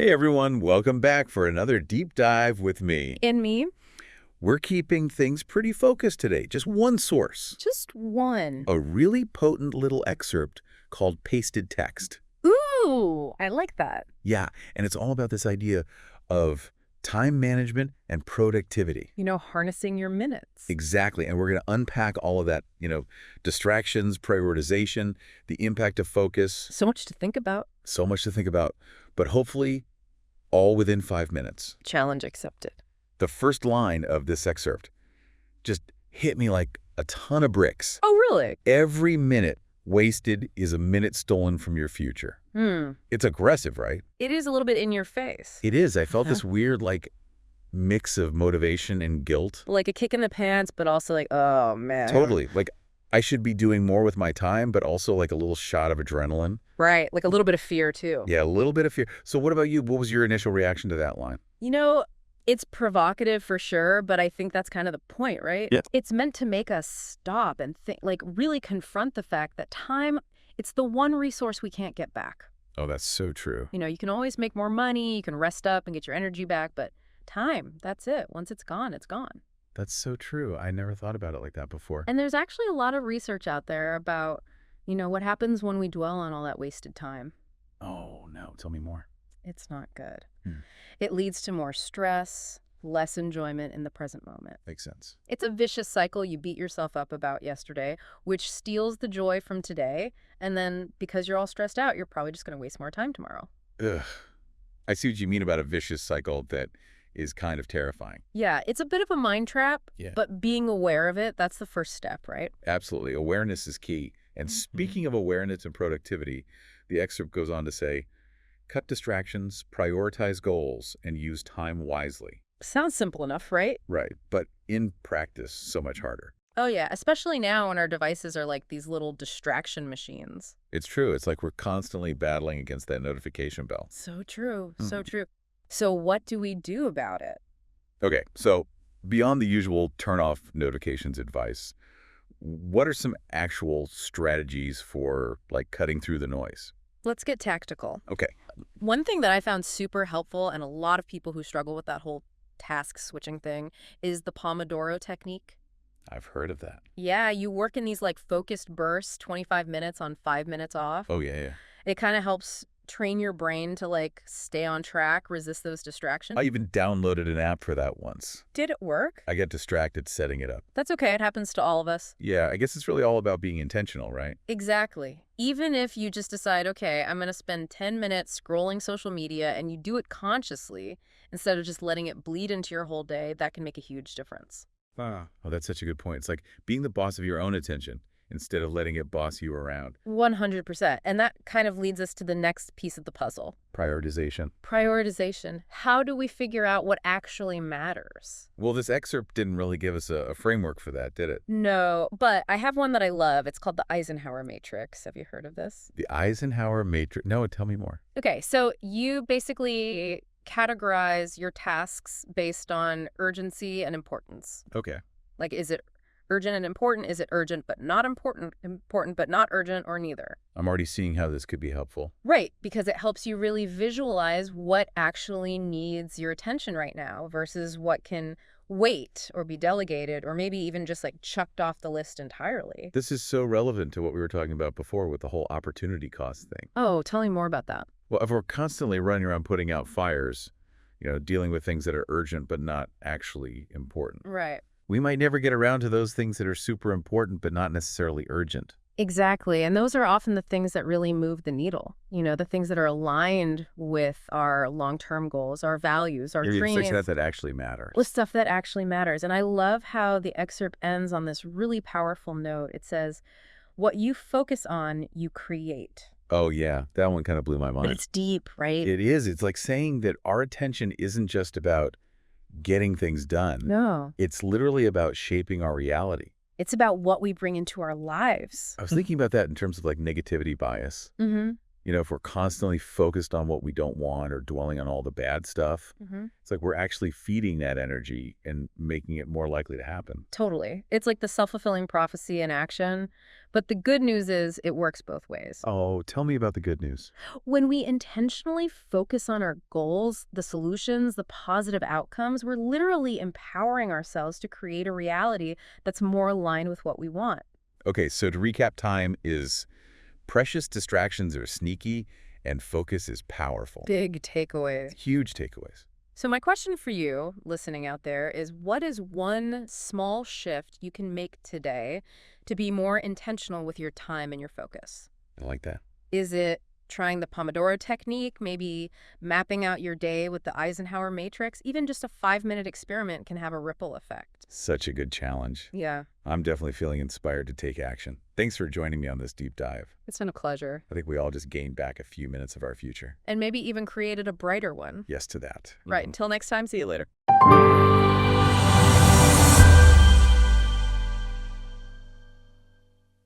Hey everyone, welcome back for another deep dive with me. In me, We're keeping things pretty focused today, just one source. just one. A really potent little excerpt called Pasted Text. Ooh, I like that. Yeah, and it's all about this idea of time management and productivity. Harnessing your minutes. Exactly, and we're going to unpack all of that, distractions, prioritization, the impact of focus, So much to think about. so much to think about, but hopefully all within 5 minutes. Challenge accepted. The first line of this excerpt just hit me like a ton of bricks. Oh, really? Every minute wasted is a minute stolen from your future. It's aggressive, right? It is a little bit in your face. It is. I felt this weird, mix of motivation and guilt. Like a kick in the pants, but also like, oh, man. Totally. I should be doing more with my time, but also like a little shot of adrenaline. Right. Like a little bit of fear, too. Yeah, a little bit of fear. So what about you? What was your initial reaction to that line? It's provocative for sure, but I think that's kind of the point, right? Yeah. It's meant to make us stop and think, really confront the fact that time, it's the one resource we can't get back. Oh, that's so true. You can always make more money, you can rest up and get your energy back, but time, that's it. Once it's gone, it's gone. That's so true. I never thought about it like that before. And there's actually a lot of research out there about, what happens when we dwell on all that wasted time. Oh, no. Tell me more. It's not good. Hmm. It leads to more stress, less enjoyment in the present moment. Makes sense. It's a vicious cycle you beat yourself up about yesterday, which steals the joy from today. And then because you're all stressed out, you're probably just going to waste more time tomorrow. Ugh. I see what you mean about a vicious cycle that is kind of terrifying. Yeah, it's a bit of a mind trap, Yeah. but being aware of it, that's the first step, right? Absolutely. Awareness is key. And speaking of awareness and productivity, the excerpt goes on to say, cut distractions, prioritize goals, and use time wisely. Sounds simple enough, right? Right. But in practice, so much harder. Oh, yeah, especially now when our devices are like these little distraction machines. It's true. It's like we're constantly battling against that notification bell. So true, so true. So what do we do about it? Okay, so beyond the usual turn off notifications advice, what are some actual strategies for cutting through the noise? Let's get tactical. Okay. One thing that I found super helpful, and a lot of people who struggle with that whole task switching thing, is the Pomodoro technique. I've heard of that. Yeah, you work in these focused bursts, 25 minutes on 5 minutes off. Oh, yeah. It kind of helps train your brain to stay on track, resist those distractions. I even downloaded an app for that once. Did it work? I get distracted setting it up. That's okay. It happens to all of us. Yeah, I guess it's really all about being intentional, right? Exactly. Even if you just decide, okay, I'm going to spend 10 minutes scrolling social media, and you do it consciously instead of just letting it bleed into your whole day, that can make a huge difference. Oh, that's such a good point. It's like being the boss of your own attention instead of letting it boss you around. 100%. And that kind of leads us to the next piece of the puzzle. Prioritization. Prioritization. How do we figure out what actually matters? Well, this excerpt didn't really give us a framework for that, did it? No, but I have one that I love. It's called the Eisenhower Matrix. Have you heard of this? The Eisenhower Matrix. No, tell me more. Okay, so you basically categorize your tasks based on urgency and importance. Okay. Is it urgent and important? Is it urgent but not important, important but not urgent, or neither? I'm already seeing how this could be helpful. Right, because it helps you really visualize what actually needs your attention right now versus what can wait or be delegated or maybe even just chucked off the list entirely. This is so relevant to what we were talking about before with the whole opportunity cost thing. Oh, tell me more about that. Well, if we're constantly running around putting out fires, dealing with things that are urgent but not actually important, Right. we might never get around to those things that are super important but not necessarily urgent. Exactly. And those are often the things that really move the needle. The things that are aligned with our long-term goals, our values, our dreams. Stuff that actually matters. With stuff that actually matters. And I love how the excerpt ends on this really powerful note. It says, what you focus on, you create. Oh, yeah. That one kind of blew my mind. But it's deep, right? It is. It's like saying that our attention isn't just about getting things done. No. It's literally about shaping our reality. It's about what we bring into our lives. I was thinking about that in terms of negativity bias. Mm-hmm. If we're constantly focused on what we don't want or dwelling on all the bad stuff, it's like we're actually feeding that energy and making it more likely to happen. Totally. It's like the self-fulfilling prophecy in action. But the good news is it works both ways. Oh, tell me about the good news. When we intentionally focus on our goals, the solutions, the positive outcomes, we're literally empowering ourselves to create a reality that's more aligned with what we want. Okay, so to recap, time is precious, distractions are sneaky, and focus is powerful. Big takeaway. Huge takeaways. So my question for you, listening out there, is what is one small shift you can make today to be more intentional with your time and your focus? I like that. Is it trying the Pomodoro technique, maybe mapping out your day with the Eisenhower matrix? Even just a 5-minute experiment can have a ripple effect. Such a good challenge. Yeah, I'm definitely feeling inspired to take action. Thanks for joining me on this deep dive. it's been a pleasure. I think we all just gained back a few minutes of our future. And maybe even created a brighter one. Yes to that. Right. Until next time, see you later.